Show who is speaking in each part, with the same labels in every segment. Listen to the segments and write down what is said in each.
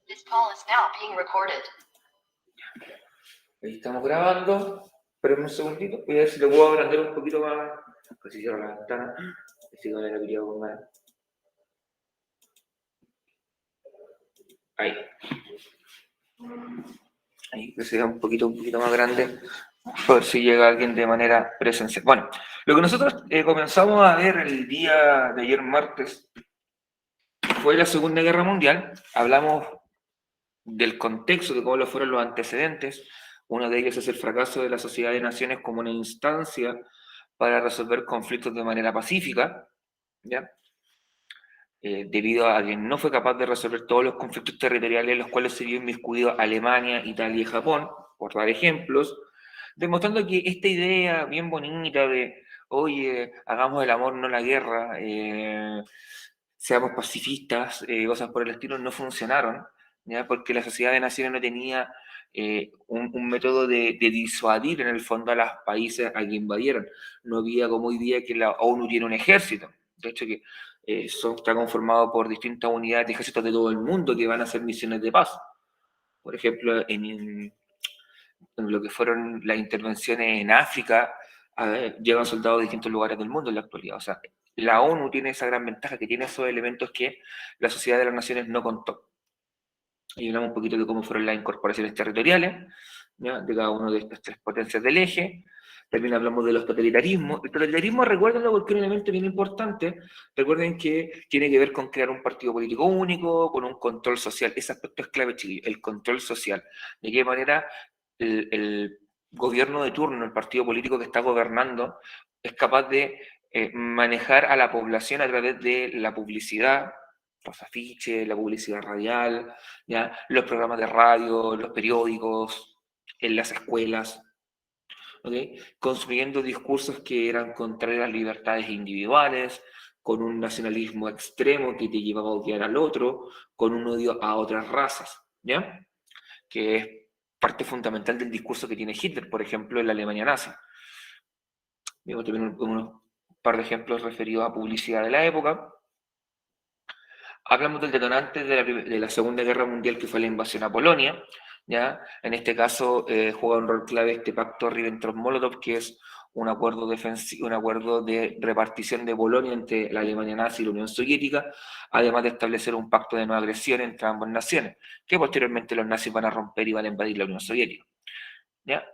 Speaker 1: This call is now being recorded.
Speaker 2: Ahí estamos grabando. Espérenme un segundito. Voy a ver si lo puedo agrandar un poquito más. Casi cierro la ventana. Así que me la quería poner. Ahí. Ahí, que sea un poquito más grande. Por si llega alguien de manera presencial. Bueno, lo que nosotros comenzamos a ver el día de ayer martes fue la Segunda Guerra Mundial. Hablamos del contexto, de cómo lo fueron los antecedentes. Uno de ellos es el fracaso de la Sociedad de Naciones como una instancia para resolver conflictos de manera pacífica, ¿ya? Debido a que no fue capaz de resolver todos los conflictos territoriales en los cuales se vio inmiscuido Alemania, Italia y Japón, por dar ejemplos, demostrando que esta idea bien bonita de, oye, hagamos el amor, no la guerra, seamos pacifistas, cosas por el estilo, no funcionaron, ¿ya? Porque la Sociedad de Naciones no tenía un método de disuadir en el fondo a los países a que invadieran. No había como hoy día que la ONU tiene un ejército. De hecho, que está conformado por distintas unidades de ejércitos de todo el mundo que van a hacer misiones de paz. Por ejemplo, en lo que fueron las intervenciones en África, llegan soldados de distintos lugares del mundo en la actualidad. O sea, la ONU tiene esa gran ventaja, que tiene esos elementos que la Sociedad de las Naciones no contó. Y hablamos un poquito de cómo fueron las incorporaciones territoriales, ¿ya? De cada una de estas tres potencias del eje. También hablamos de los totalitarismos. El totalitarismo, recuérdenlo porque es un elemento bien importante. Recuerden que tiene que ver con crear un partido político único, con un control social. Ese aspecto es clave, chiquillos, el control social. De qué manera el gobierno de turno, el partido político que está gobernando, es capaz de manejar a la población a través de la publicidad, los afiches, la publicidad radial, ¿ya? Los programas de radio, los periódicos, en las escuelas, ¿okay? Construyendo discursos que eran contrarios a las libertades individuales, con un nacionalismo extremo que te llevaba a odiar al otro, con un odio a otras razas, ¿ya? Que es parte fundamental del discurso que tiene Hitler, por ejemplo, en la Alemania nazi. Vemos también un par de ejemplos referidos a publicidad de la época. Hablamos del detonante de la Segunda Guerra Mundial, que fue la invasión a Polonia, ¿ya? En este caso juega un rol clave este pacto Ribbentrop-Molotov, que es un acuerdo de repartición de Polonia entre la Alemania nazi y la Unión Soviética, además de establecer un pacto de no agresión entre ambas naciones, que posteriormente los nazis van a romper y van a invadir la Unión Soviética, ¿ya?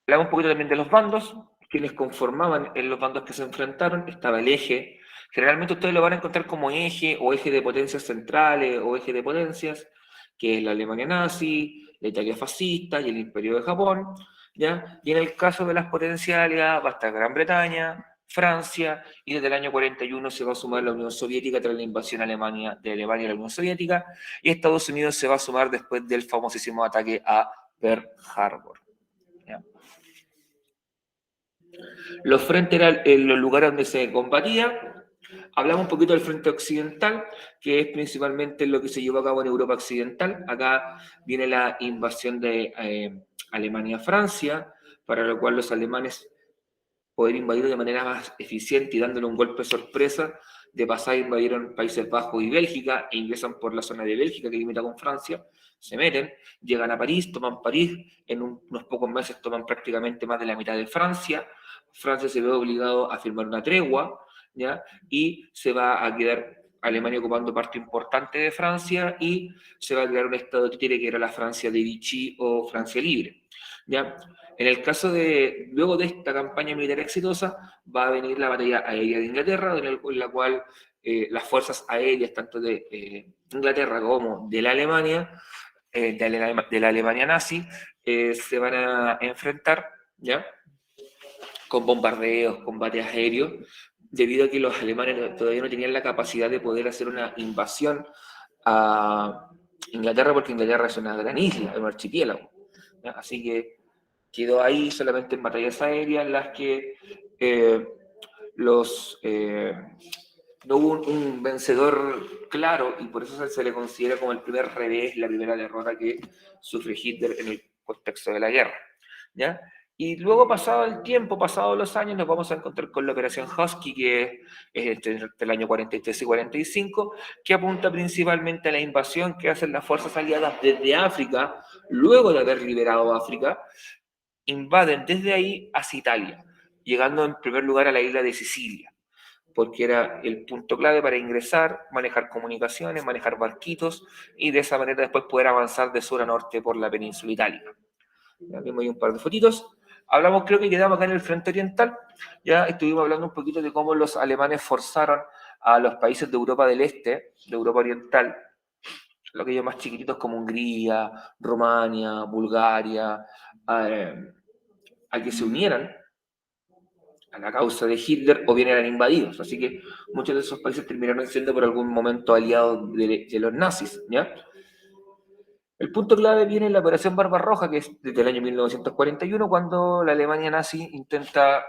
Speaker 2: Hablamos un poquito también de los bandos, quienes conformaban en los bandos que se enfrentaron. Estaba el eje. Generalmente ustedes lo van a encontrar como eje o eje de potencias centrales o eje de potencias, que es la Alemania nazi, la Italia fascista y el Imperio de Japón, ¿ya? Y en el caso de las potencias aliadas va a estar Gran Bretaña, Francia, y desde el año 41 se va a sumar la Unión Soviética tras la invasión de Alemania a la Unión Soviética, y Estados Unidos se va a sumar después del famosísimo ataque a Pearl Harbor, ¿ya? Los frentes eran los lugares donde se combatía. Hablamos un poquito del frente occidental, que es principalmente lo que se llevó a cabo en Europa Occidental. Acá viene la invasión de Alemania a Francia, para lo cual los alemanes poder invadir de manera más eficiente y dándole un golpe de sorpresa. De pasada invadieron Países Bajos y Bélgica e ingresan por la zona de Bélgica que limita con Francia, se meten, llegan a París, toman París, en unos pocos meses toman prácticamente más de la mitad de Francia. Francia se ve obligado a firmar una tregua, ¿ya? Y se va a quedar Alemania ocupando parte importante de Francia y se va a crear un estado títere que era la Francia de Vichy o Francia Libre, ¿ya? En el caso de, luego de esta campaña militar exitosa, va a venir la batalla aérea de Inglaterra, en la cual las fuerzas aéreas, tanto de Inglaterra como de la Alemania, de la Alemania nazi, se van a enfrentar, ¿ya? Con bombardeos, combates aéreos, debido a que los alemanes todavía no tenían la capacidad de poder hacer una invasión a Inglaterra, porque Inglaterra es una gran isla, es un archipiélago, ¿ya? Así que quedó ahí solamente en batallas aéreas en las que no hubo un vencedor claro, y por eso se le considera como el primer revés, la primera derrota que sufre Hitler en el contexto de la guerra, ¿ya? Y luego, pasado el tiempo, pasados los años, nos vamos a encontrar con la Operación Husky, que es entre el año 43 y 45, que apunta principalmente a la invasión que hacen las fuerzas aliadas desde África, luego de haber liberado África, invaden desde ahí hacia Italia, llegando en primer lugar a la isla de Sicilia, porque era el punto clave para ingresar, manejar comunicaciones, manejar barquitos, y de esa manera después poder avanzar de sur a norte por la península itálica. Ya vimos ahí un par de fotitos. Hablamos, creo que quedamos acá en el frente oriental. Ya estuvimos hablando un poquito de cómo los alemanes forzaron a los países de Europa del Este, de Europa Oriental, lo que ellos más chiquititos como Hungría, Rumania, Bulgaria, a que se unieran a la causa de Hitler o bien eran invadidos. Así que muchos de esos países terminaron siendo por algún momento aliados de los nazis. ¿Ya? El punto clave viene en la Operación Barbarroja, que es desde el año 1941, cuando la Alemania nazi intenta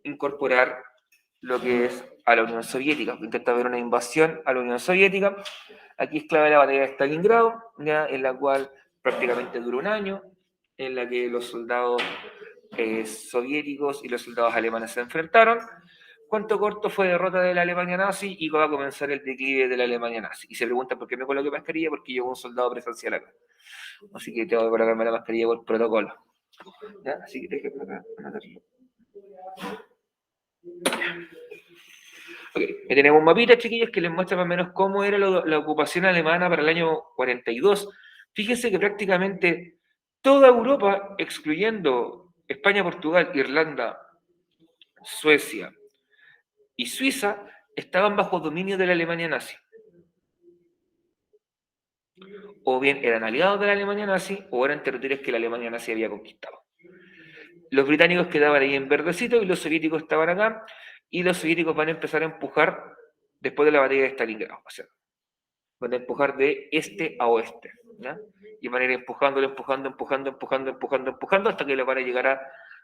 Speaker 2: incorporar lo que es a la Unión Soviética, intenta ver una invasión a la Unión Soviética. Aquí es clave la batalla de Stalingrado, ¿ya? En la cual prácticamente duró un año, en la que los soldados soviéticos y los soldados alemanes se enfrentaron. Cuento corto, fue derrota de la Alemania nazi y va a comenzar el declive de la Alemania nazi. Y se pregunta por qué me coloqué mascarilla, porque llegó un soldado presencial acá. Así que tengo que colocarme la mascarilla por protocolo. ¿Ya? Así que déjenme acá anotarlo. Okay. Tenemos un mapita, chiquillos, que les muestra más o menos cómo era la ocupación alemana para el año 42. Fíjense que prácticamente toda Europa, excluyendo España, Portugal, Irlanda, Suecia y Suiza, estaban bajo dominio de la Alemania nazi. O bien eran aliados de la Alemania nazi o eran territorios que la Alemania nazi había conquistado. Los británicos quedaban ahí en verdecito y los soviéticos estaban acá, y los soviéticos van a empezar a empujar después de la batalla de Stalingrado. O sea, van a empujar de este a oeste, ¿ya? Y van a ir empujando, hasta que lo van a llegar a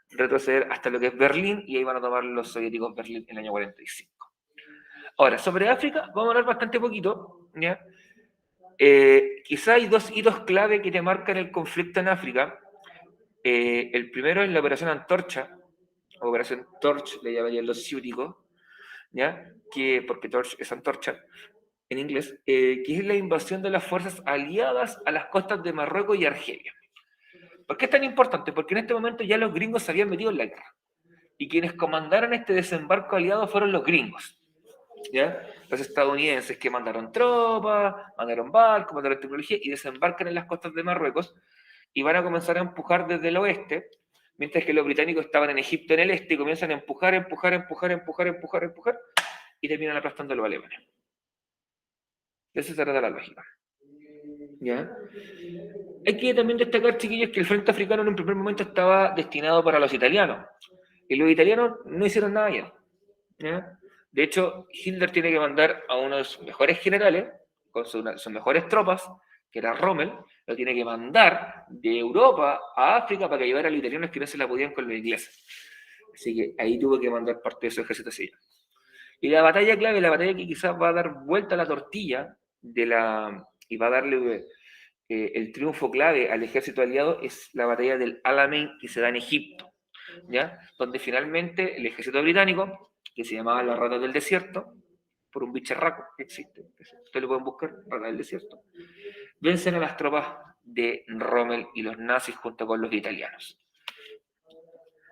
Speaker 2: retroceder hasta lo que es Berlín, y ahí van a tomar los soviéticos Berlín en el año 45. Ahora, sobre África, vamos a hablar bastante poquito, ¿ya? Quizá hay dos hitos clave que te marcan el conflicto en África. El primero es la Operación Antorcha, Operación Torch, le llamarían los ciúticos, ¿ya? Porque Torch es antorcha en inglés, que es la invasión de las fuerzas aliadas a las costas de Marruecos y Argelia. ¿Por qué es tan importante? Porque en este momento ya los gringos se habían metido en la guerra, y quienes comandaron este desembarco aliado fueron los gringos, ¿ya? Los estadounidenses, que mandaron tropas, mandaron barcos, mandaron tecnología y desembarcan en las costas de Marruecos, y van a comenzar a empujar desde el oeste, mientras que los británicos estaban en Egipto en el este, y comienzan a empujar, y terminan aplastando a los alemanes. De eso se trata la lógica. ¿Ya? Hay que también destacar, chiquillos, que el frente africano en un primer momento estaba destinado para los italianos, y los italianos no hicieron nada bien, ¿ya? De hecho, Hitler tiene que mandar a uno de sus mejores generales, con sus mejores tropas, que era Rommel, lo tiene que mandar de Europa a África para que ayudara a los italianos que no se la podían con los ingleses. Así que ahí tuvo que mandar parte de su ejército hacia allá. Y la batalla clave, la batalla que quizás va a dar vuelta a la tortilla y va a darle el triunfo clave al ejército aliado, es la batalla del Alamein, que se da en Egipto, ¿ya? Donde finalmente el ejército británico, que se llamaba la Rata del Desierto, por un bicharraco que existe, ustedes lo pueden buscar, Rata del Desierto, vencen a las tropas de Rommel y los nazis junto con los italianos.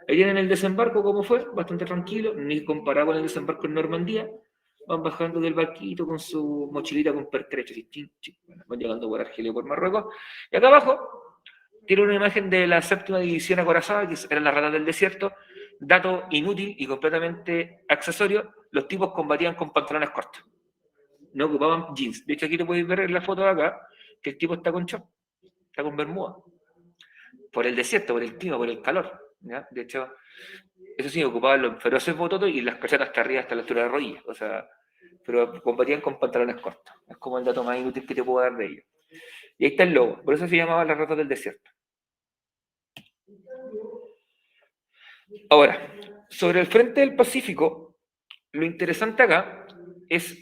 Speaker 2: Ahí en el desembarco, ¿cómo fue? Bastante tranquilo, ni comparado con el desembarco en Normandía. Van bajando del barquito con su mochilita con pertrechos, y van llegando por Argelia y por Marruecos. Y acá abajo tiene una imagen de la 7ª división acorazada, que eran las ratas del desierto. Dato inútil y completamente accesorio: los tipos combatían con pantalones cortos, no ocupaban jeans. De hecho, aquí te podéis ver en la foto de acá que el tipo está con short, está con bermuda, por el desierto, por el clima, por el calor, ¿ya? De hecho, eso sí, ocupaban los feroces bototos y las cachetas hasta arriba, hasta la altura de rodillas. O sea, pero combatían con pantalones cortos. Es como el dato más inútil que te puedo dar de ellos. Y ahí está el lobo, por eso se llamaba las ratas del desierto. Ahora, sobre el frente del Pacífico, lo interesante acá es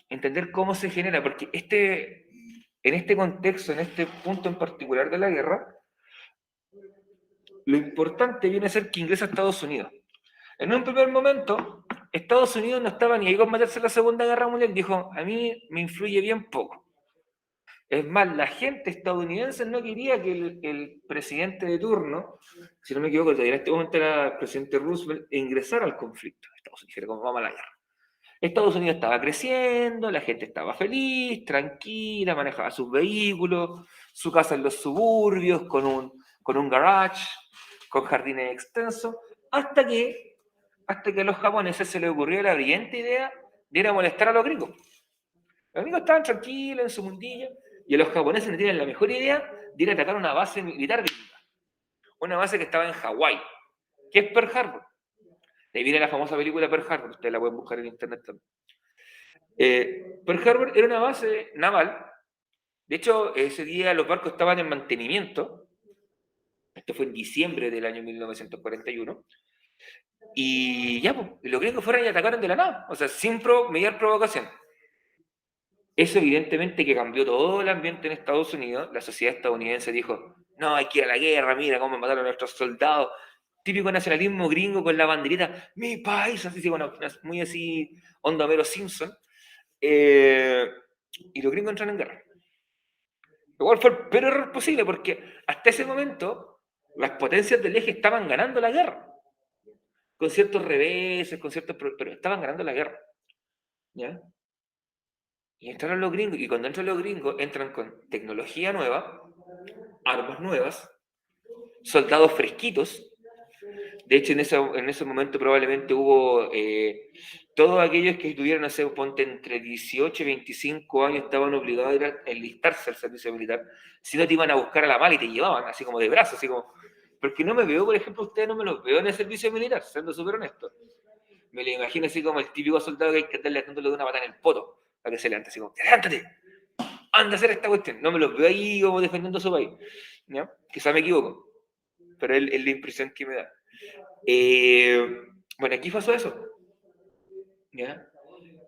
Speaker 2: entender cómo se genera, porque en este contexto, en este punto en particular de la guerra, lo importante viene a ser que ingresa a Estados Unidos. En un primer momento, Estados Unidos no estaba ni ahí con meterse en la Segunda Guerra Mundial, dijo, a mí me influye bien poco. Es más, la gente estadounidense no quería que el presidente de turno, si no me equivoco, todavía en este momento era el presidente Roosevelt, ingresara al conflicto. Estados Unidos era como vamos a la guerra. Estados Unidos estaba creciendo, la gente estaba feliz, tranquila, manejaba sus vehículos, su casa en los suburbios, con un garage, con jardines extensos, hasta que a los japoneses se les ocurrió la brillante idea de ir a molestar a los gringos. Los gringos estaban tranquilos en su mundillo, y a los japoneses les tienen la mejor idea de ir a atacar una base militar gringa. Una base que estaba en Hawái, que es Pearl Harbor. De ahí viene la famosa película Pearl Harbor, ustedes la pueden buscar en internet también. Pearl Harbor era una base naval. De hecho, ese día los barcos estaban en mantenimiento. Esto fue en diciembre del año 1941. Y ya, pues, los gringos fueron y atacaron de la nada. O sea, sin mediar provocación. Eso evidentemente que cambió todo el ambiente en Estados Unidos. La sociedad estadounidense dijo, no, hay que ir a la guerra, mira cómo mataron a nuestros soldados. Típico nacionalismo gringo con la banderita, mi país, así, bueno, muy así, onda Homero Simpson. Y los gringos entran en guerra. Lo cual fue el peor error posible, porque hasta ese momento las potencias del eje estaban ganando la guerra. Con ciertos reveses, pero estaban ganando la guerra. ¿Ya? Y entraron los gringos, y cuando entran los gringos, entran con tecnología nueva, armas nuevas, soldados fresquitos. De hecho, en ese momento probablemente hubo todos aquellos que estuvieron, no sé, ponte entre 18 y 25 años, estaban obligados a ir a enlistarse al servicio militar. Si no, te iban a buscar a la mala y te llevaban, así como de brazos, así como... Porque no me veo, por ejemplo, ustedes no me los veo en el servicio militar, siendo súper honesto. Me lo imagino así como el típico soldado que hay que darle dándole de una patada en el poto, para que se levante, así como, levántate, anda a hacer esta cuestión. No me los veo ahí como defendiendo a su país. ¿Ya? Quizá me equivoco, pero es la impresión que me da. Bueno, aquí pasó eso. ¿Ya?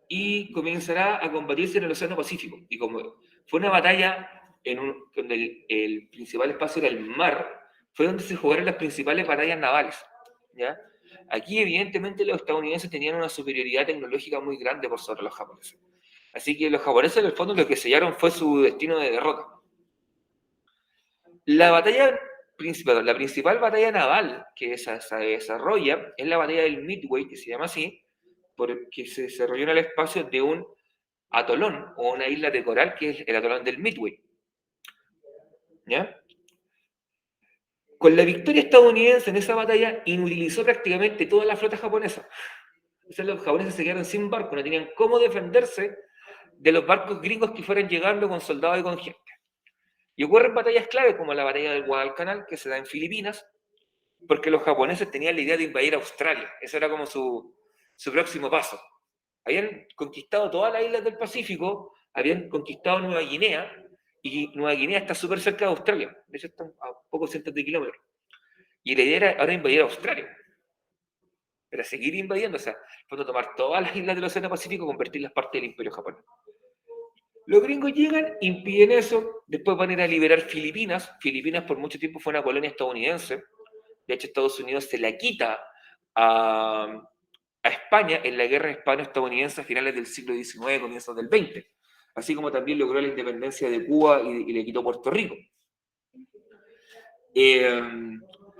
Speaker 2: Y comenzará a combatirse en el Océano Pacífico. Y como fue una batalla donde el principal espacio era el mar, fue donde se jugaron las principales batallas navales. ¿Ya? Aquí, evidentemente, los estadounidenses tenían una superioridad tecnológica muy grande por sobre los japoneses. Así que los japoneses, en el fondo, lo que sellaron fue su destino de derrota. La principal batalla naval que se desarrolla es la batalla del Midway, que se llama así, porque se desarrolló en el espacio de un atolón o una isla de coral, que es el atolón del Midway. ¿Ya? Con la victoria estadounidense en esa batalla, inutilizó prácticamente toda la flota japonesa. O sea, los japoneses se quedaron sin barco, no tenían cómo defenderse de los barcos gringos que fueran llegando con soldados y con gente. Y ocurren batallas clave como la batalla del Guadalcanal, que se da en Filipinas, porque los japoneses tenían la idea de invadir Australia. Eso era como su próximo paso. Habían conquistado todas las islas del Pacífico, habían conquistado Nueva Guinea, y Nueva Guinea está súper cerca de Australia. De hecho, están a pocos cientos de kilómetros. Y la idea era ahora invadir Australia. Era seguir invadiendo, o sea, cuando tomar todas las islas del Océano Pacífico y convertirlas parte del Imperio japonés. Los gringos llegan, impiden eso, después van a ir a liberar Filipinas. Filipinas por mucho tiempo fue una colonia estadounidense. De hecho, Estados Unidos se la quita a España en la guerra hispano-estadounidense a finales del siglo XIX, comienzos del XX. Así como también logró la independencia de Cuba y le quitó Puerto Rico.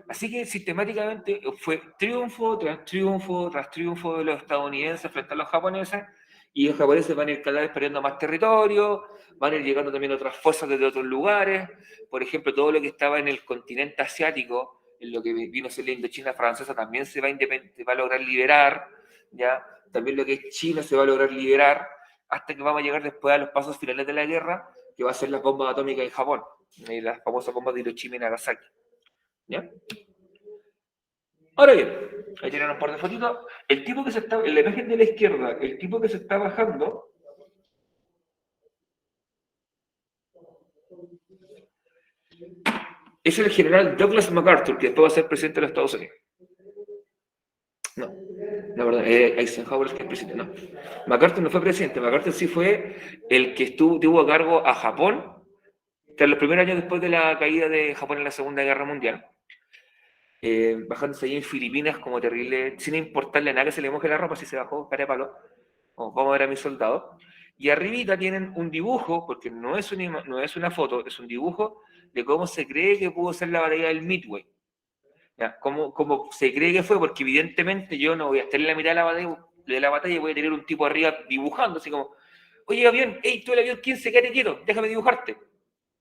Speaker 2: Así que sistemáticamente fue triunfo tras triunfo tras triunfo de los estadounidenses frente a los japoneses, y los japoneses van a ir cada vez perdiendo más territorio, van a ir llegando también otras fuerzas desde otros lugares. Por ejemplo, todo lo que estaba en el continente asiático, en lo que vino a ser la Indochina francesa, también se va a lograr liberar, ¿ya? También lo que es China se va a lograr liberar, hasta que vamos a llegar después a los pasos finales de la guerra, que va a ser las bombas atómicas en Japón, las famosas bombas de Hiroshima y Nagasaki. ¿Ya? Ahora bien, ahí tienen un par de fotitos. El tipo que se está, en la imagen de la izquierda, el tipo que se está bajando es el general Douglas MacArthur, que después va a ser presidente de los Estados Unidos. No, la verdad, Eisenhower es que es presidente, no. MacArthur no fue presidente, MacArthur sí fue el que tuvo a cargo a Japón tras los primeros años después de la caída de Japón en la Segunda Guerra Mundial. bajándose ahí en Filipinas como terrible, sin importarle nada que se le moje la ropa, si se bajó, cara de palo, o vamos a ver a mis soldados. Y arribita tienen un dibujo, porque no es una foto, es un dibujo de cómo se cree que pudo ser la batalla del Midway. ¿Ya? ¿Cómo se cree que fue? Porque evidentemente yo no voy a estar en la mitad de la batalla y voy a tener un tipo arriba dibujando, así como, oye avión, hey, tú el avión, ¿quién se quede quieto? Déjame dibujarte.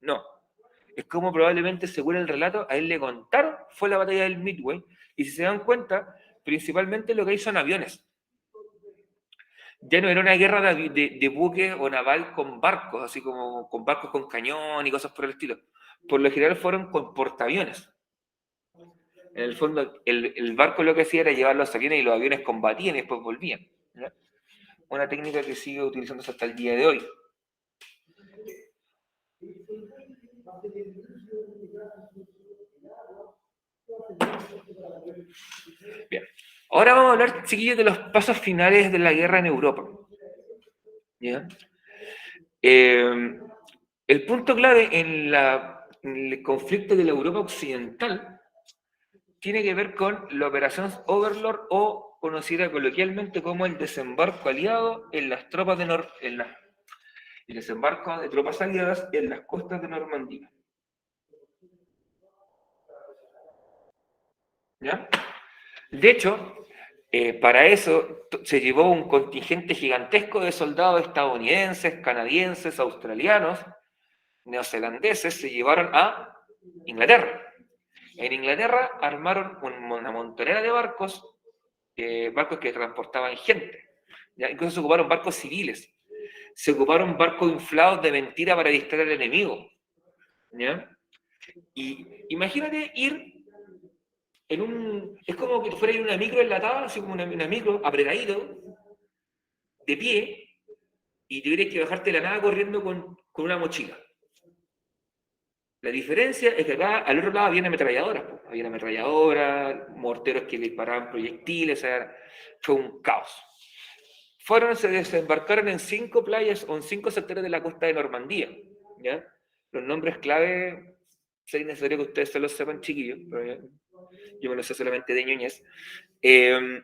Speaker 2: No, es como probablemente, según el relato, a él le contaron, fue la batalla del Midway, y si se dan cuenta, principalmente lo que hay son aviones. Ya no era una guerra de buques o naval con barcos, así como con barcos con cañón y cosas por el estilo. Por lo general fueron con portaaviones. En el fondo, el barco lo que hacía era llevar los aviones y los aviones combatían y después volvían. ¿Ya? Una técnica que sigue utilizándose hasta el día de hoy. Bien. Ahora vamos a hablar, chiquillos, de los pasos finales de la guerra en Europa. ¿Ya? El punto clave en el conflicto de la Europa occidental tiene que ver con la operación Overlord o conocida coloquialmente como el desembarco aliado en las tropas el desembarco de tropas aliadas en las costas de Normandía. ¿Ya? De hecho, para eso se llevó un contingente gigantesco de soldados estadounidenses, canadienses, australianos, neozelandeses, se llevaron a Inglaterra. En Inglaterra armaron una montonera de barcos, barcos que transportaban gente. ¿Ya? Incluso se ocuparon barcos civiles. Se ocuparon barcos inflados de mentira para distraer al enemigo. ¿Ya? Y imagínate ir en un... Es como que fuera en una micro enlatada, así como una micro, apregadito, de pie, y tuvieras que bajarte de la nada corriendo con una mochila. La diferencia es que acá al otro lado había ametralladoras, pues. Había ametralladoras, morteros que disparaban proyectiles, o sea, fue un caos. Se desembarcaron en 5 playas o en 5 sectores de la costa de Normandía. ¿Ya? Los nombres clave, sería necesario que ustedes se los sepan, chiquillos, pero yo me lo sé solamente de ñoñez. De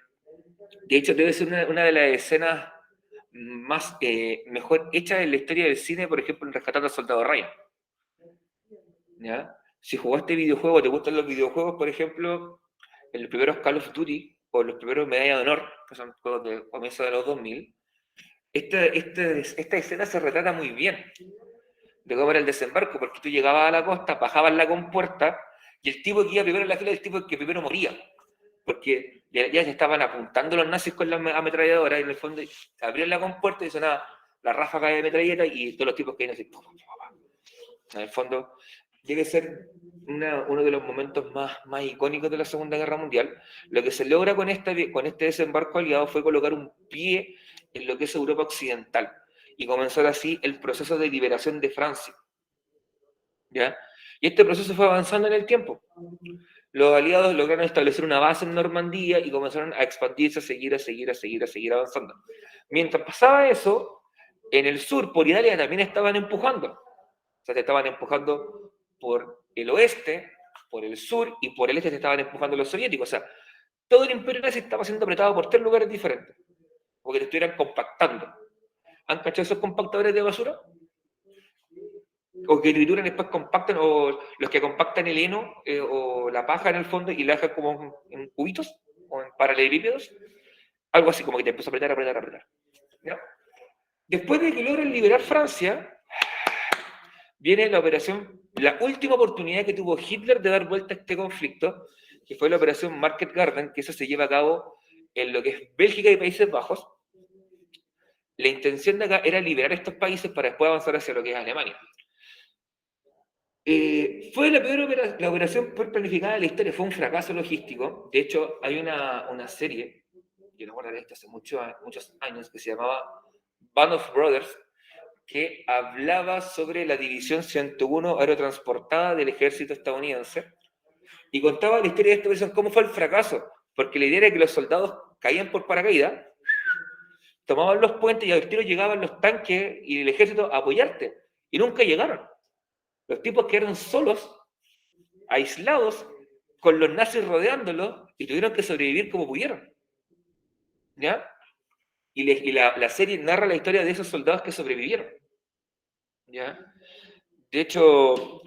Speaker 2: hecho, debe ser una de las escenas más mejor hechas en la historia del cine, por ejemplo, en Rescatando al Soldado Ryan. ¿Ya? Si jugaste videojuegos, te gustan los videojuegos, por ejemplo, en los primeros Call of Duty o los primeros Medalla de Honor, que son juegos de comienzo de los 2000, esta escena se retrata muy bien de cómo era el desembarco, porque tú llegabas a la costa, bajabas la compuerta y el tipo que iba primero en la fila es el tipo que primero moría, porque ya se estaban apuntando los nazis con las ametralladoras y en el fondo abrían la compuerta y sonaba la ráfaga de metralleta y todos los tipos que iban así. En el fondo, llega a ser uno de los momentos más icónicos de la Segunda Guerra Mundial. Lo que se logra con este desembarco aliado fue colocar un pie en lo que es Europa Occidental y comenzar así el proceso de liberación de Francia. ¿Ya? Y este proceso fue avanzando en el tiempo. Los aliados lograron establecer una base en Normandía y comenzaron a expandirse, a seguir avanzando. Mientras pasaba eso, en el sur, por Italia, también estaban empujando. O sea, te estaban empujando por el oeste, por el sur y por el este te estaban empujando los soviéticos. O sea, todo el imperio nazi estaba siendo apretado por 3 lugares diferentes, porque te estuvieran compactando. ¿Han cachado esos compactadores de basura? O que trituran y después compactan, o los que compactan el heno o la paja en el fondo y la dejan como en cubitos o en paralelepípedos. Algo así, como que te empieza a apretar. ¿Ya? Después de que logran liberar Francia, viene la última oportunidad que tuvo Hitler de dar vuelta a este conflicto, que fue la operación Market Garden, que eso se lleva a cabo en lo que es Bélgica y Países Bajos. La intención de acá era liberar estos países para después avanzar hacia lo que es Alemania. Fue la operación peor planificada de la historia, fue un fracaso logístico. De hecho, hay una serie, yo no recuerdo esto hace muchos años, que se llamaba Band of Brothers, que hablaba sobre la División 101 aerotransportada del ejército estadounidense y contaba la historia de esta versión, cómo fue el fracaso, porque la idea era que los soldados caían por paracaídas, tomaban los puentes y al tiro llegaban los tanques y el ejército a apoyarte, y nunca llegaron. Los tipos quedaron solos, aislados, con los nazis rodeándolo y tuvieron que sobrevivir como pudieron. ¿Ya? Y la serie narra la historia de esos soldados que sobrevivieron. ¿Ya? De hecho,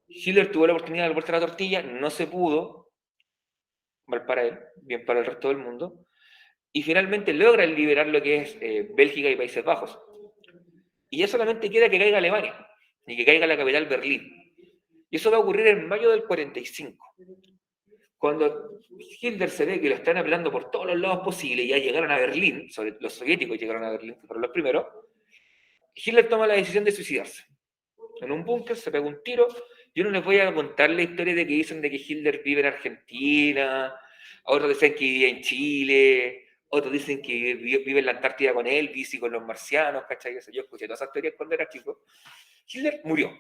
Speaker 2: Hitler tuvo la oportunidad de volver a la tortilla, no se pudo, mal para él, bien para el resto del mundo, y finalmente logra liberar lo que es Bélgica y Países Bajos. Y ya solamente queda que caiga Alemania, y que caiga la capital Berlín. Y eso va a ocurrir en mayo del 45. Cuando Hitler se ve que lo están apelando por todos los lados posibles y ya llegaron a Berlín, los soviéticos llegaron a Berlín, que fueron los primeros, Hitler toma la decisión de suicidarse. En un búnker se pega un tiro. Yo no les voy a contar la historia de que dicen de que Hitler vive en Argentina, otros dicen que vive en Chile, otros dicen que vive en la Antártida con Elvis y con los marcianos, ¿cachai? Yo escuché todas esas teorías cuando era chico. Hitler murió.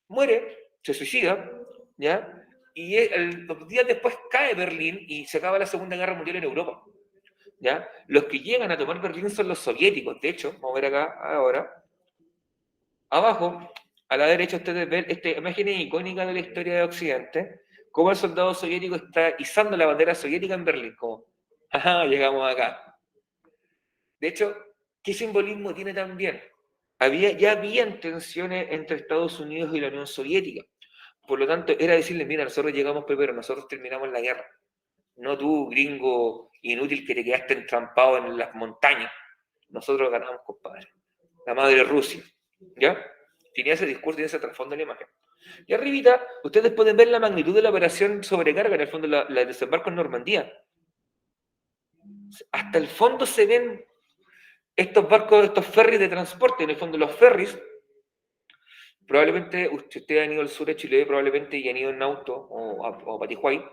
Speaker 2: Muere, se suicida, ¿ya? Y los días después cae Berlín y se acaba la Segunda Guerra Mundial en Europa. ¿Ya? Los que llegan a tomar Berlín son los soviéticos. De hecho, vamos a ver acá ahora. Abajo, a la derecha, ustedes ven esta imagen icónica de la historia de Occidente, cómo el soldado soviético está izando la bandera soviética en Berlín, como, ajá, llegamos acá. De hecho, ¿qué simbolismo tiene también? Ya habían tensiones entre Estados Unidos y la Unión Soviética. Por lo tanto, era decirle, mira, nosotros llegamos primero, nosotros terminamos la guerra. No tú, gringo inútil que te quedaste entrampado en las montañas. Nosotros ganamos, compadre. La madre Rusia. ¿Ya? Tenía ese discurso y ese trasfondo en la imagen. Y arribita, ustedes pueden ver la magnitud de la operación sobrecarga, en el fondo, la desembarco en Normandía. Hasta el fondo se ven estos barcos, estos ferries de transporte, en el fondo los ferries. Probablemente, si ustedes han ido al sur de Chile, probablemente y han ido en auto o a Patijuay,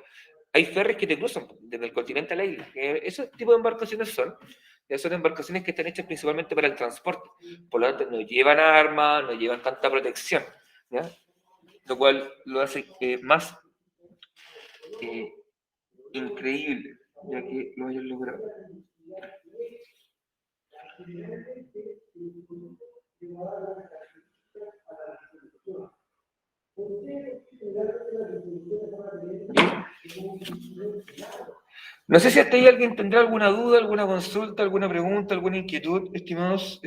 Speaker 2: hay ferries que te cruzan desde el continente a la isla. Ese tipo de embarcaciones son embarcaciones que están hechas principalmente para el transporte. Por lo tanto, no llevan armas, no llevan tanta protección, ¿ya? Lo cual lo hace más increíble, ya que lo hayan logrado. No sé si hasta ahí alguien tendrá alguna duda, alguna consulta, alguna pregunta, alguna inquietud, estimados.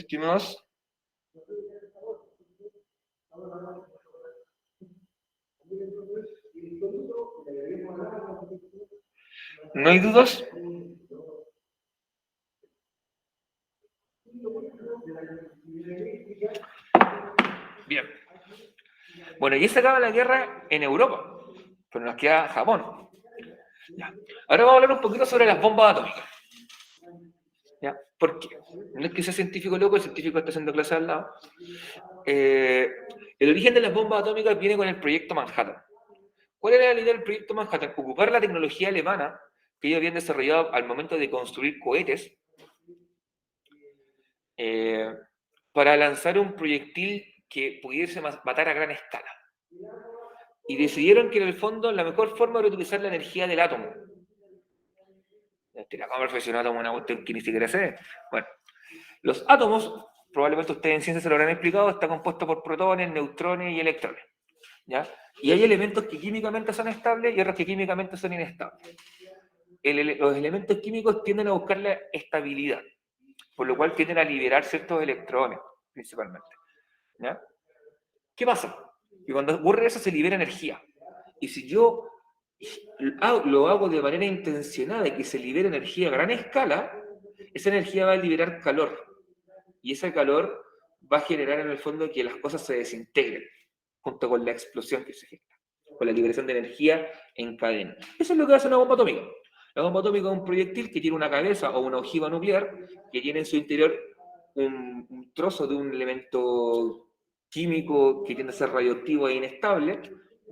Speaker 2: ¿No hay dudas? Bien. Bueno, y se acaba la guerra en Europa, pero nos queda Japón. Ya. Ahora vamos a hablar un poquito sobre las bombas atómicas. ¿Ya? ¿Por qué? No es que sea científico loco, el científico está haciendo clase al lado. El origen de las bombas atómicas viene con el proyecto Manhattan. ¿Cuál era la idea del proyecto Manhattan? Ocupar la tecnología alemana que ellos habían desarrollado al momento de construir cohetes para lanzar un proyectil que pudiese matar a gran escala. Y decidieron que en el fondo la mejor forma era utilizar la energía del átomo. La cámara profesional toma una cuestión que ni siquiera sé. Bueno, los átomos, probablemente ustedes en ciencia se lo habrán explicado, está compuesto por protones, neutrones y electrones. ¿Ya? Y hay elementos que químicamente son estables y otros que químicamente son inestables. Los elementos químicos tienden a buscar la estabilidad, por lo cual tienden a liberar ciertos electrones, principalmente. ¿Ya? ¿Qué pasa? Que cuando ocurre eso se libera energía. Y si yo lo hago de manera intencionada y que se libere energía a gran escala, esa energía va a liberar calor. Y ese calor va a generar en el fondo que las cosas se desintegren, junto con la explosión que se genera, con la liberación de energía en cadena. Eso es lo que hace una bomba atómica. La bomba atómica es un proyectil que tiene una cabeza o una ojiva nuclear que tiene en su interior un trozo de un elemento químico que tiende a ser radioactivo e inestable,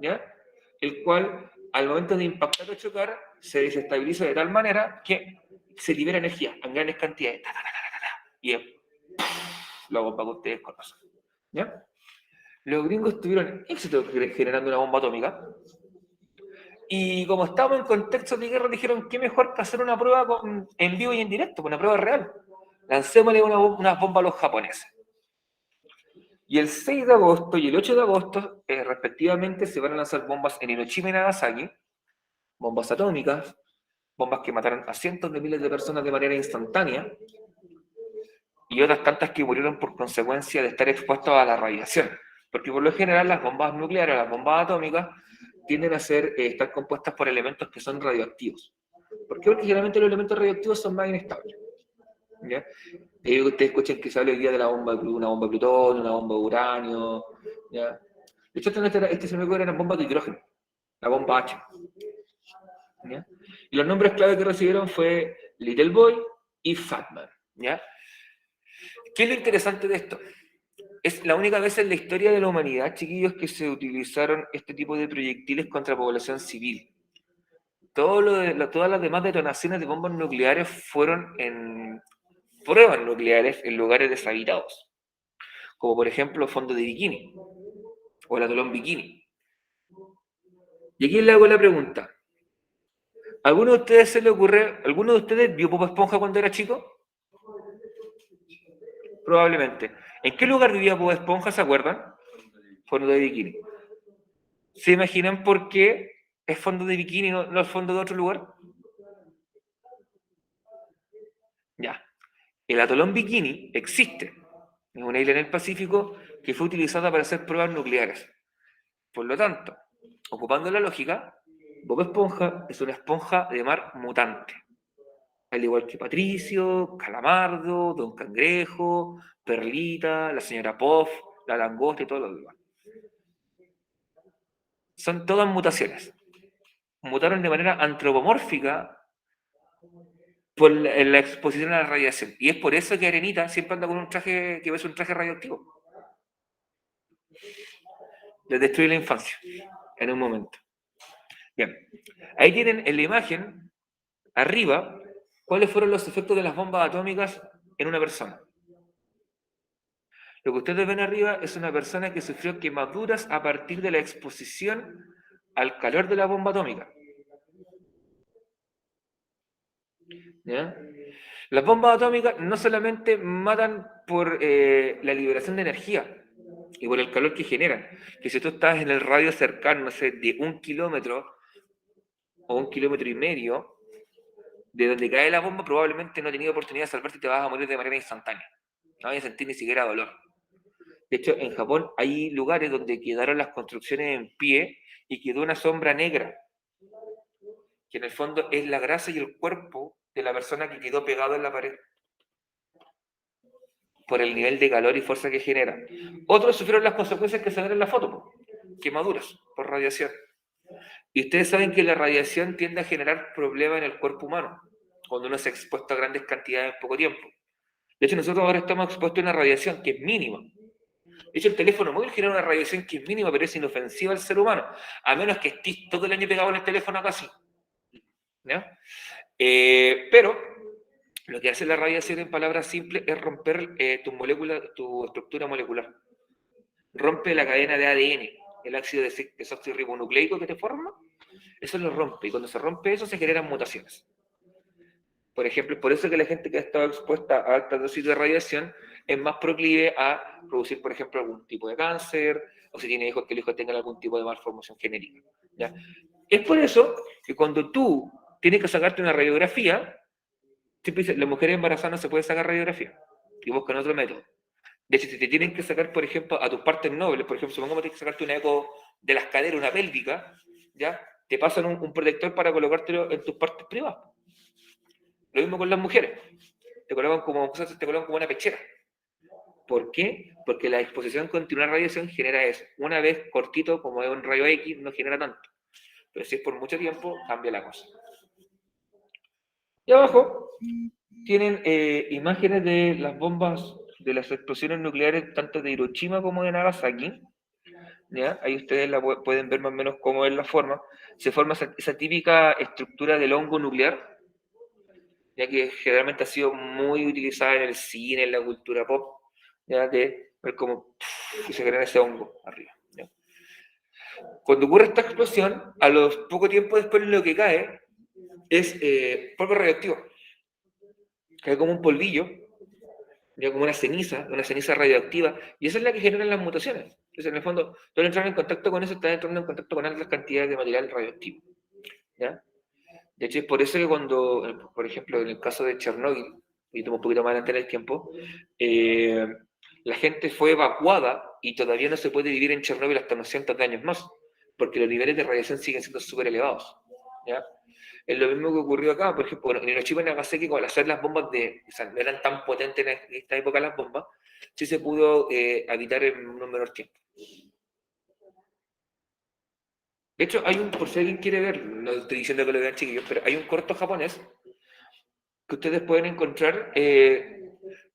Speaker 2: ¿ya? El cual, al momento de impactar o chocar, se desestabiliza de tal manera que se libera energía en grandes cantidades. Y es la bomba que ustedes conocen. ¿Ya? Los gringos tuvieron éxito generando una bomba atómica. Y como estábamos en contexto de guerra, dijeron, ¿qué mejor que hacer una prueba en vivo y en directo? Una prueba real. Lancémosle una bomba a los japoneses. Y el 6 de agosto y el 8 de agosto, respectivamente, se van a lanzar bombas en Hiroshima y Nagasaki, bombas atómicas, bombas que mataron a cientos de miles de personas de manera instantánea, y otras tantas que murieron por consecuencia de estar expuestos a la radiación. Porque por lo general las bombas nucleares, las bombas atómicas, tienden a estar compuestas por elementos que son radioactivos. ¿Por qué? Porque generalmente los elementos radioactivos son más inestables. ¿Ya? Ustedes escuchan que se habla hoy día de una bomba de plutonio, una bomba de uranio. ¿Ya? De hecho, se me ocurre una bomba de hidrógeno, la bomba H. ¿Ya? Y los nombres clave que recibieron fue Little Boy y Fat Man. ¿Ya? ¿Qué es lo interesante de esto? Es la única vez en la historia de la humanidad, chiquillos, que se utilizaron este tipo de proyectiles contra población civil. Todas las demás detonaciones de bombas nucleares fueron en pruebas nucleares en lugares deshabitados, como por ejemplo Fondo de Bikini o el atolón Bikini. Y aquí le hago la pregunta: ¿alguno de ustedes alguno de ustedes vio Bob Esponja cuando era chico? Probablemente. ¿En qué lugar vivía Bob Esponja, se acuerdan? Fondo de Bikini. ¿Se imaginan por qué es fondo de Bikini, no el fondo de otro lugar? Ya. El atolón Bikini existe. Es una isla en el Pacífico que fue utilizada para hacer pruebas nucleares. Por lo tanto, ocupando la lógica, Bob Esponja es una esponja de mar mutante. Al igual que Patricio, Calamardo, Don Cangrejo, Perlita, la señora Puff, la langosta y todo lo demás. Son todas mutaciones. Mutaron de manera antropomórfica por la exposición a la radiación. Y es por eso que Arenita siempre anda con un traje que ves un traje radioactivo. Les destruye la infancia en un momento. Bien, ahí tienen en la imagen, arriba, cuáles fueron los efectos de las bombas atómicas en una persona. Lo que ustedes ven arriba es una persona que sufrió quemaduras a partir de la exposición al calor de la bomba atómica. ¿Ya? Las bombas atómicas no solamente matan por la liberación de energía y por el calor que generan, que si tú estás en el radio cercano, no sé, de 1 kilómetro o 1,5 kilómetros, de donde cae la bomba, probablemente no has tenido oportunidad de salvarte y te vas a morir de manera instantánea. No vas a sentir ni siquiera dolor. De hecho, en Japón hay lugares donde quedaron las construcciones en pie y quedó una sombra negra, que en el fondo es la grasa y el cuerpo de la persona que quedó pegado en la pared por el nivel de calor y fuerza que genera. Otros sufrieron las consecuencias que se ven en la foto, quemaduras por radiación. Y ustedes saben que la radiación tiende a generar problemas en el cuerpo humano, cuando uno se ha expuesto a grandes cantidades en poco tiempo. De hecho, nosotros ahora estamos expuestos a una radiación que es mínima. De hecho, el teléfono móvil genera una radiación que es mínima, pero es inofensiva al ser humano, a menos que estés todo el año pegado en el teléfono casi. ¿No? Pero lo que hace la radiación, en palabras simples, es romper tu estructura molecular. Rompe la cadena de ADN, el ácido desoxirribonucleico que te forma, eso lo rompe, y cuando se rompe eso se generan mutaciones. Por ejemplo, por eso que la gente que ha estado expuesta a altas dosis de radiación es más proclive a producir, por ejemplo, algún tipo de cáncer, o si tiene hijos, que el hijo tenga algún tipo de malformación genética. ¿Ya? Es por eso que cuando tú tienes que sacarte una radiografía, siempre dicen, las mujeres embarazadas no se pueden sacar radiografía, y buscan otro método. De hecho, si te tienen que sacar, por ejemplo, a tus partes nobles, por ejemplo, supongamos que tienes que sacarte una eco de las caderas, una pélvica, ¿ya? Te pasan un protector para colocártelo en tus partes privadas. Lo mismo con las mujeres. Te colocan como una pechera. ¿Por qué? Porque la exposición continua a radiación genera eso. Una vez cortito, como es un rayo X, no genera tanto. Pero si es por mucho tiempo, cambia la cosa. Y abajo tienen imágenes de las bombas, de las explosiones nucleares, tanto de Hiroshima como de Nagasaki. ¿Ya? Ahí ustedes pueden ver más o menos cómo es la forma. Se forma esa típica estructura del hongo nuclear, ya que generalmente ha sido muy utilizada en el cine, en la cultura pop, ya, de ver cómo se genera ese hongo arriba. ¿Ya? Cuando ocurre esta explosión, a los poco tiempo después lo que cae es polvo radioactivo. Cae como un polvillo, ya como una ceniza radioactiva, y esa es la que genera las mutaciones. Entonces, en el fondo, tú al entrar en contacto con eso, estás entrando en contacto con altas cantidades de material radioactivo, ¿ya? De hecho, es por eso que cuando, por ejemplo, en el caso de Chernóbil, y tomo un poquito más adelante en el tiempo, eh, la gente fue evacuada y todavía no se puede vivir en Chernóbil hasta unos cientos de años más, porque los niveles de radiación siguen siendo súper elevados, ¿ya? Es lo mismo que ocurrió acá, por ejemplo, bueno, en Hiroshima y Nagasaki, al hacer las bombas o sea, no eran tan potentes en esta época las bombas, sí se pudo habitar en un menor tiempo. De hecho, hay un, por si alguien quiere ver, no estoy diciendo que lo vean chiquillos, pero hay un corto japonés que ustedes pueden encontrar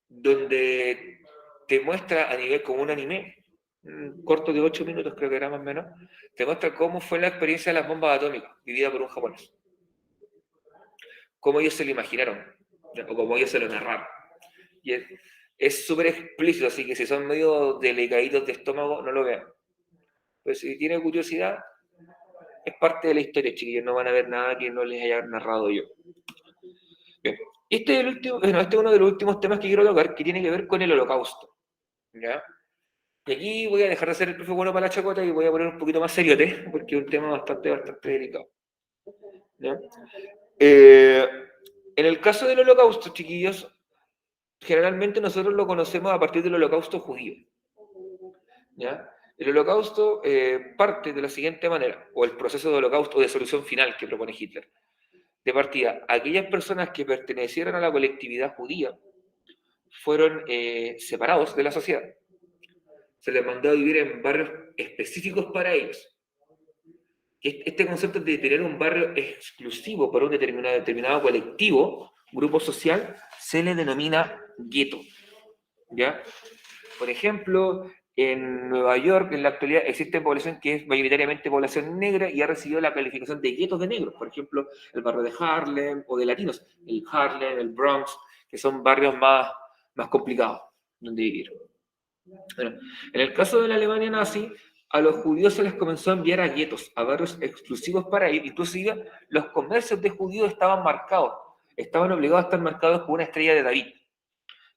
Speaker 2: donde te muestra a nivel como un anime, un corto de 8 minutos creo que era más o menos, te muestra cómo fue la experiencia de las bombas atómicas vivida por un japonés, cómo ellos se lo imaginaron, o cómo ellos se lo narraron. Y es súper explícito, así que si son medio delicaditos de estómago, no lo vean. Pero si tienen curiosidad, es parte de la historia, chiquillos, no van a ver nada que no les haya narrado yo. Bien. Este es, el último, bueno, este es uno de los últimos temas que quiero tocar, que tiene que ver con el holocausto. ¿Ya? Y aquí voy a dejar de ser el profe bueno para la chacota y voy a poner un poquito más seriote, porque es un tema bastante delicado. ¿Ya? Eh, en el caso del holocausto, chiquillos, generalmente nosotros lo conocemos a partir del holocausto judío. ¿Ya? El holocausto parte de la siguiente manera, o el proceso de holocausto o de solución final que propone Hitler. De partida, aquellas personas que pertenecieron a la colectividad judía fueron separados de la sociedad. Se les mandó a vivir en barrios específicos para ellos. Este concepto de tener un barrio exclusivo para un determinado colectivo, grupo social, se le denomina gueto. ¿Ya? Por ejemplo, en Nueva York, en la actualidad, existe población que es mayoritariamente población negra y ha recibido la calificación de guetos de negros. Por ejemplo, el barrio de Harlem o de latinos, el Harlem, el Bronx, que son barrios más complicados donde vivir. Bueno, en el caso de la Alemania nazi, a los judíos se les comenzó a enviar a guetos, a barrios exclusivos para ir. Inclusive los comercios de judíos estaban marcados, estaban obligados a estar marcados con una estrella de David,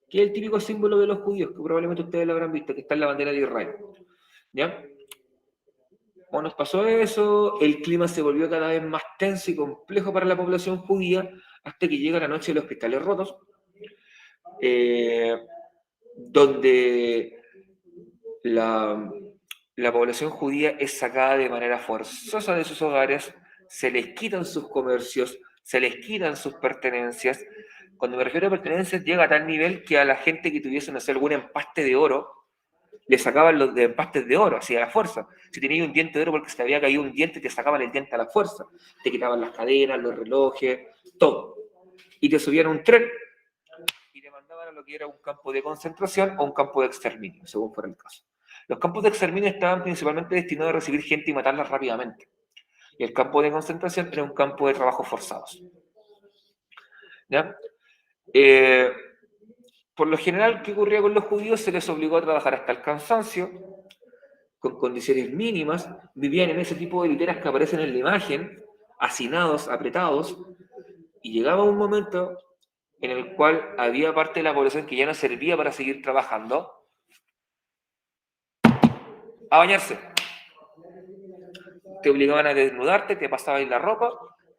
Speaker 2: que es el típico símbolo de los judíos, que probablemente ustedes lo habrán visto, que está en la bandera de Israel. ¿Ya? Cuando nos pasó eso, el clima se volvió cada vez más tenso y complejo para la población judía, hasta que llega la noche de los cristales rotos, donde la población judía es sacada de manera forzosa de sus hogares, se les quitan sus comercios, se les quitan sus pertenencias. Cuando me refiero a pertenencias, llega a tal nivel que a la gente que tuviese, no sé, algún empaste de oro, le sacaban los de empastes de oro, así a la fuerza. Si tenías un diente de oro porque se te había caído un diente, te sacaban el diente a la fuerza. Te quitaban las cadenas, los relojes, todo. Y te subían a un tren y te mandaban a lo que era un campo de concentración o un campo de exterminio, según fuera el caso. Los campos de exterminio estaban principalmente destinados a recibir gente y matarla rápidamente. Y el campo de concentración era un campo de trabajos forzados. ¿Ya? Por lo general, ¿qué ocurría con los judíos? Se les obligó a trabajar hasta el cansancio, con condiciones mínimas, vivían en ese tipo de literas que aparecen en la imagen, hacinados, apretados, y llegaba un momento en el cual había parte de la población que ya no servía para seguir trabajando, a bañarse. Te obligaban a desnudarte, te pasaban la ropa,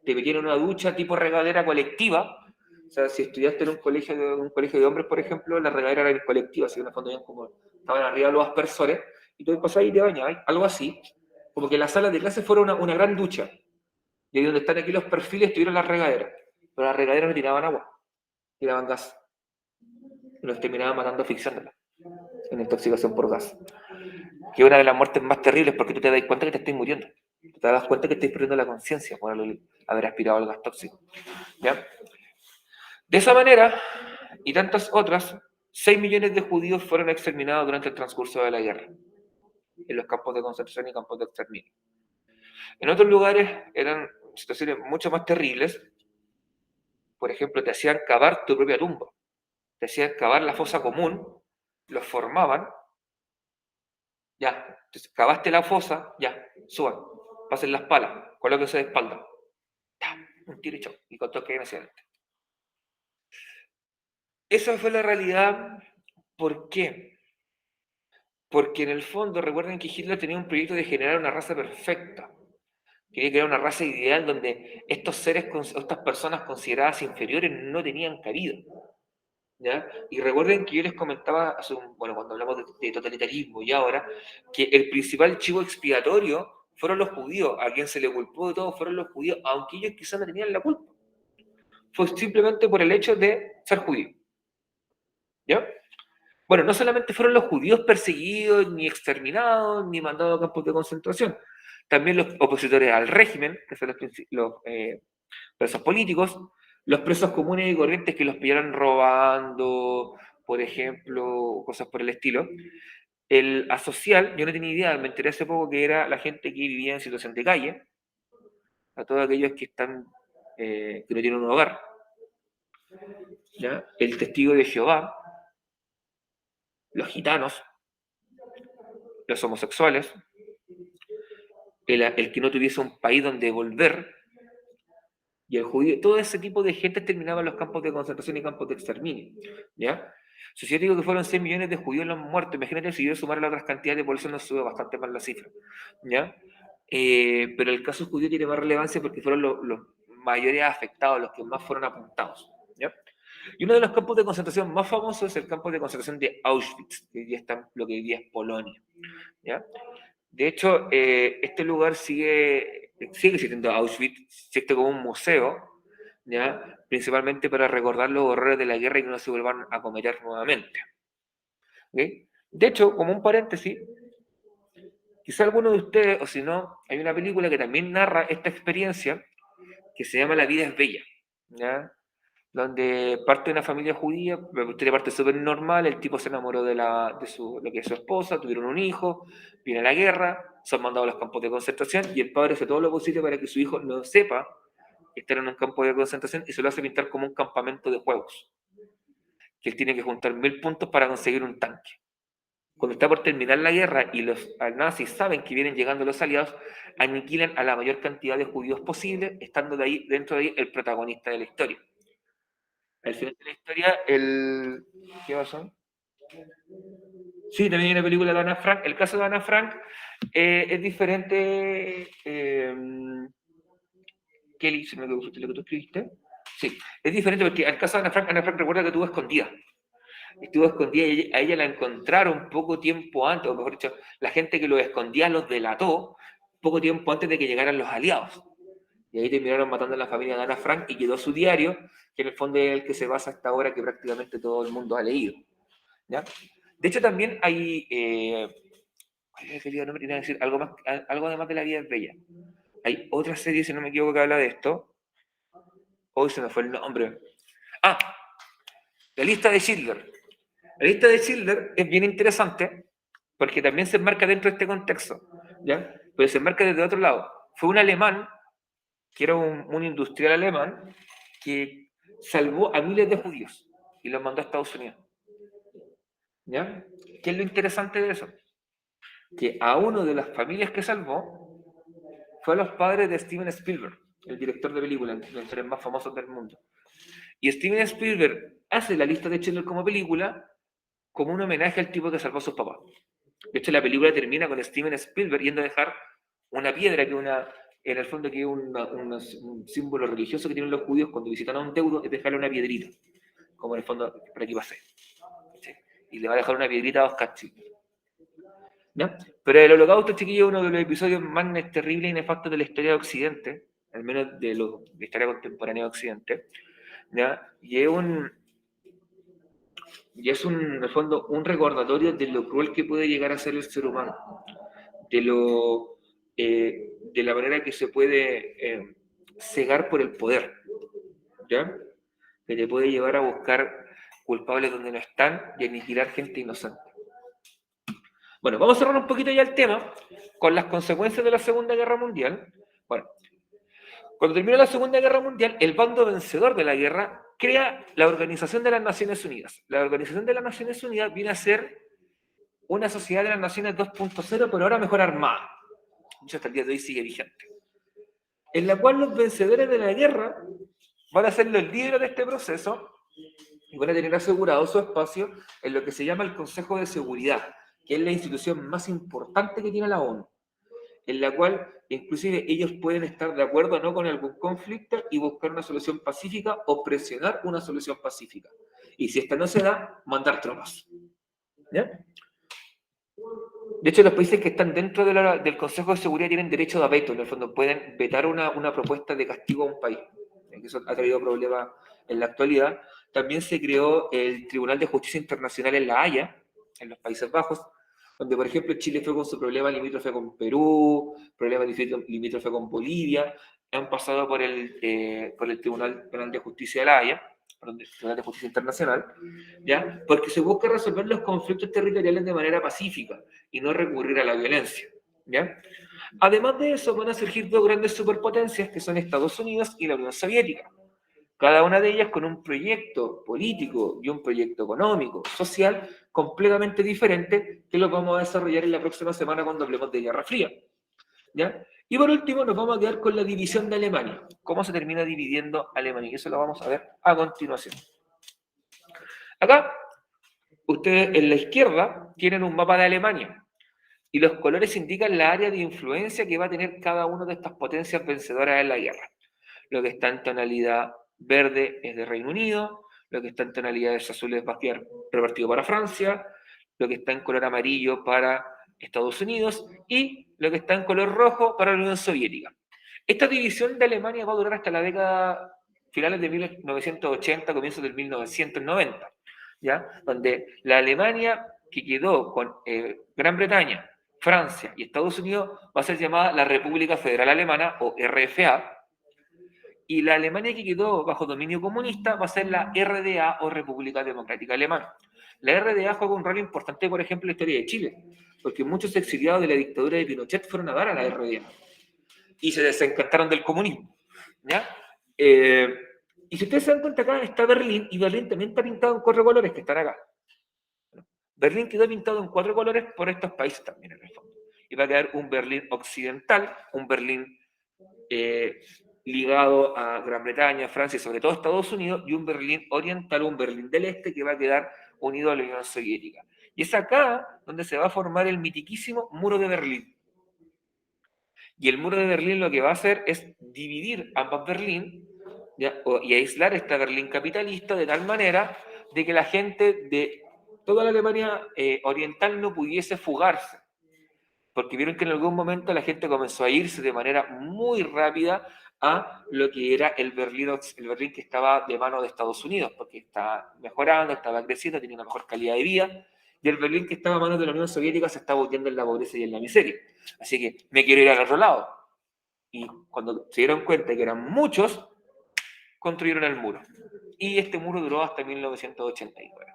Speaker 2: te metían en una ducha tipo regadera colectiva. O sea, si estudiaste en un colegio de hombres, por ejemplo, la regadera era colectiva, así que en el fondo como estaban arriba los aspersores, y tú pasabas y te bañabas, algo así. Como que las salas de clase fuera una gran ducha. Y ahí donde están aquí los perfiles tuvieron las regaderas. Pero las regaderas no tiraban agua, tiraban gas. Y los terminaban matando asfixiándolos en intoxicación por gas. Que es una de las muertes más terribles porque tú te das cuenta que te estás muriendo. Te das cuenta que estás perdiendo la conciencia por haber aspirado al gas tóxico. ¿Ya? De esa manera, y tantas otras, 6 millones de judíos fueron exterminados durante el transcurso de la guerra, en los campos de concentración y campos de exterminio. En otros lugares eran situaciones mucho más terribles. Por ejemplo, te hacían cavar tu propia tumba, te hacían cavar la fosa común, los formaban, ya, entonces, cavaste la fosa, ya, suban, pasen las palas, colóquense de espalda, un tiro y chau, y con todo que hacia adelante. Esa fue la realidad ¿Por qué? Porque en el fondo, recuerden que Hitler tenía un proyecto de generar una raza perfecta. Quería crear una raza ideal donde estos seres, estas personas consideradas inferiores no tenían cabida. ¿Ya? Y recuerden que yo les comentaba, bueno, cuando hablamos de totalitarismo y ahora, que el principal chivo expiatorio fueron los judíos, a quien se le culpó de todo fueron los judíos, aunque ellos quizás no tenían la culpa. Fue simplemente por el hecho de ser judío. ¿Ya? Bueno, no solamente fueron los judíos perseguidos, ni exterminados, ni mandados a campos de concentración, también los opositores al régimen, que son los presos políticos, los presos comunes y corrientes que los pillaron robando, por ejemplo, cosas por el estilo. El asocial, yo no tenía idea, me enteré hace poco que era la gente que vivía en situación de calle, a todos aquellos que están, que no tienen un hogar. ¿Ya? El testigo de Jehová, los gitanos, los homosexuales, el que no tuviese un país donde volver, y el judío, todo ese tipo de gente terminaba en los campos de concentración y campos de exterminio. ¿Ya? Si yo digo que fueron 6 millones de judíos los muertos, imagínate si yo sumar las otras cantidades de población, nos sube bastante más la cifra. ¿Ya? Pero el caso judío tiene más relevancia porque fueron los mayores afectados, los que más fueron apuntados. ¿Ya? Y uno de los campos de concentración más famosos es el campo de concentración de Auschwitz, que hoy día está, lo que hoy día es Polonia. ¿Ya? De hecho, este lugar sigue existiendo Auschwitz, existe como un museo, ¿ya? Principalmente para recordar los horrores de la guerra y que no se vuelvan a cometer nuevamente. ¿Okay? De hecho, como un paréntesis, quizá alguno de ustedes, o si no, hay una película que también narra esta experiencia que se llama La vida es bella, ¿ya? Donde parte de una familia judía, tiene parte súper normal, el tipo se enamoró de lo que es su esposa, tuvieron un hijo, viene la guerra, son mandados a los campos de concentración y el padre hace todo lo posible para que su hijo no sepa estar en un campo de concentración y se lo hace pintar como un campamento de juegos, que él tiene que juntar 1000 puntos para conseguir un tanque. Cuando está por terminar la guerra y los nazis saben que vienen llegando los aliados, aniquilan a la mayor cantidad de judíos posible, estando de ahí, dentro de ahí el protagonista de la historia. Al final de la historia, ¿qué pasó? Sí, también hay una película de Ana Frank. El caso de Ana Frank es diferente. Kelly, se me quedó lo que tú escribiste. Sí, es diferente porque el caso de Ana Frank recuerda que estuvo escondida. Estuvo escondida y a ella la encontraron poco tiempo antes, o mejor dicho, la gente que los escondía los delató poco tiempo antes de que llegaran los aliados. Y ahí terminaron matando a la familia de Ana Frank y quedó su diario, que en el fondo es el que se basa hasta ahora que prácticamente todo el mundo ha leído. ¿Ya? De hecho, también hay. No me quería decir algo, más, algo además de La vida es bella. Hay otra serie, si no me equivoco, que habla de esto. Hoy se me fue el nombre. Ah, La lista de Schindler. La lista de Schindler es bien interesante porque también se enmarca dentro de este contexto, ¿ya? Pero se enmarca desde otro lado. Fue un alemán, que era un industrial alemán, que salvó a miles de judíos y los mandó a Estados Unidos. ¿Ya? ¿Qué es lo interesante de eso? Que a uno de las familias que salvó fue a los padres de Steven Spielberg, el director de películas, de los seres más famosos del mundo. Y Steven Spielberg hace la lista de Schindler como película como un homenaje al tipo que salvó a sus papás. De hecho, la película termina con Steven Spielberg yendo a dejar una piedra que en el fondo que es un símbolo religioso que tienen los judíos cuando visitan a un deudo, es dejarle una piedrita, como en el fondo, por aquí pasé. ¿Sí? Y le va a dejar una piedrita a Oscar Schindler. ¿Ya? Pero el Holocausto, chiquillo, es uno de los episodios más terribles y nefastos de la historia de Occidente, al menos de la historia contemporánea de Occidente. ¿Ya? Y es en el fondo, un recordatorio de lo cruel que puede llegar a ser el ser humano, de la manera que se puede cegar por el poder, ¿ya? Que te puede llevar a buscar culpables donde no están y aniquilar gente inocente. Bueno, vamos a cerrar un poquito ya el tema con las consecuencias de la Segunda Guerra Mundial. Bueno, cuando terminó la Segunda Guerra Mundial, el bando vencedor de la guerra crea la Organización de las Naciones Unidas. La Organización de las Naciones Unidas viene a ser una sociedad de las naciones 2.0, pero ahora mejor armada. Mucho hasta el día de hoy sigue vigente. En la cual los vencedores de la guerra van a ser los líderes de este proceso y van a tener asegurado su espacio en lo que se llama el Consejo de Seguridad, que es la institución más importante que tiene la ONU, en la cual inclusive ellos pueden estar de acuerdo o no con algún conflicto y buscar una solución pacífica o presionar una solución pacífica. Y si esta no se da, mandar tropas. ¿Ya? De hecho, los países que están dentro del Consejo de Seguridad tienen derecho de veto, en el fondo pueden vetar una propuesta de castigo a un país. Eso ha traído problemas en la actualidad. También se creó el Tribunal de Justicia Internacional en La Haya, en los Países Bajos, donde, por ejemplo, Chile fue con su problema limítrofe con Perú, problema limítrofe con Bolivia, han pasado por el Tribunal Penal de Justicia de La Haya, perdón, el Tribunal de Justicia Internacional, ¿ya? Porque se busca resolver los conflictos territoriales de manera pacífica y no recurrir a la violencia, ¿ya? Además de eso, van a surgir dos grandes superpotencias que son Estados Unidos y la Unión Soviética, cada una de ellas con un proyecto político y un proyecto económico, social, completamente diferente, que lo vamos a desarrollar en la próxima semana cuando hablemos de Guerra Fría, ¿ya? Y por último, nos vamos a quedar con la división de Alemania, cómo se termina dividiendo Alemania, y eso lo vamos a ver a continuación. Acá, ustedes en la izquierda tienen un mapa de Alemania, y los colores indican la área de influencia que va a tener cada una de estas potencias vencedoras en la guerra. Lo que está en tonalidad verde es de Reino Unido, lo que está en tonalidades azules va a quedar repartido para Francia, lo que está en color amarillo para Estados Unidos y lo que está en color rojo para la Unión Soviética. Esta división de Alemania va a durar hasta la década finales de 1980, comienzos del 1990, ¿ya? Donde la Alemania que quedó con Gran Bretaña, Francia y Estados Unidos va a ser llamada la República Federal Alemana o RFA, y la Alemania que quedó bajo dominio comunista va a ser la RDA o República Democrática Alemana. La RDA juega un rol importante, por ejemplo, en la historia de Chile, porque muchos exiliados de la dictadura de Pinochet fueron a dar a la RDA y se desencantaron del comunismo, ¿ya? Y si ustedes se dan cuenta, acá está Berlín, y Berlín también está pintado en 4 colores que están acá. Berlín quedó pintado en 4 colores por estos países también, en el fondo. Y va a quedar un Berlín occidental, un Berlín ligado a Gran Bretaña, Francia y sobre todo Estados Unidos, y un Berlín oriental, un Berlín del Este que va a quedar unido a la Unión Soviética. Y es acá donde se va a formar el mitiquísimo Muro de Berlín. Y el Muro de Berlín lo que va a hacer es dividir ambas Berlín, ¿ya? Y aislar esta Berlín capitalista de tal manera de que la gente de toda la Alemania oriental no pudiese fugarse, porque vieron que en algún momento la gente comenzó a irse de manera muy rápida a lo que era el Berlín que estaba de mano de Estados Unidos, porque estaba mejorando, estaba creciendo, tenía una mejor calidad de vida, y el Berlín que estaba a manos de la Unión Soviética se estaba hundiendo en la pobreza y en la miseria. Así que me quiero ir al otro lado. Y cuando se dieron cuenta que eran muchos, construyeron el muro. Y este muro duró hasta 1989.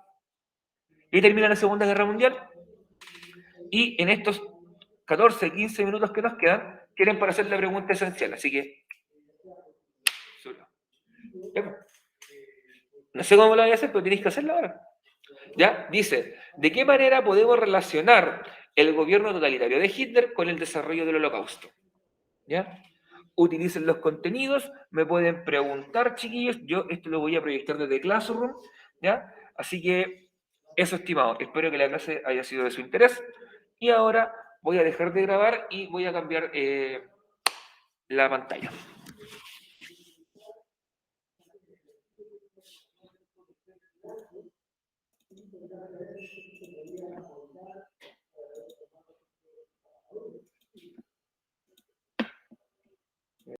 Speaker 2: Y termina la Segunda Guerra Mundial. Y en estos 14, 15 minutos que nos quedan, quieren para hacer la pregunta esencial. Así que, no sé cómo lo voy a hacer, pero tenéis que hacerlo ahora. ¿Ya? Dice, ¿de qué manera podemos relacionar el gobierno totalitario de Hitler con el desarrollo del Holocausto? ¿Ya? Utilicen los contenidos, me pueden preguntar, chiquillos, yo esto lo voy a proyectar desde Classroom, ¿ya? Así que, eso, estimado, espero que la clase haya sido de su interés, y ahora voy a dejar de grabar y voy a cambiar la pantalla.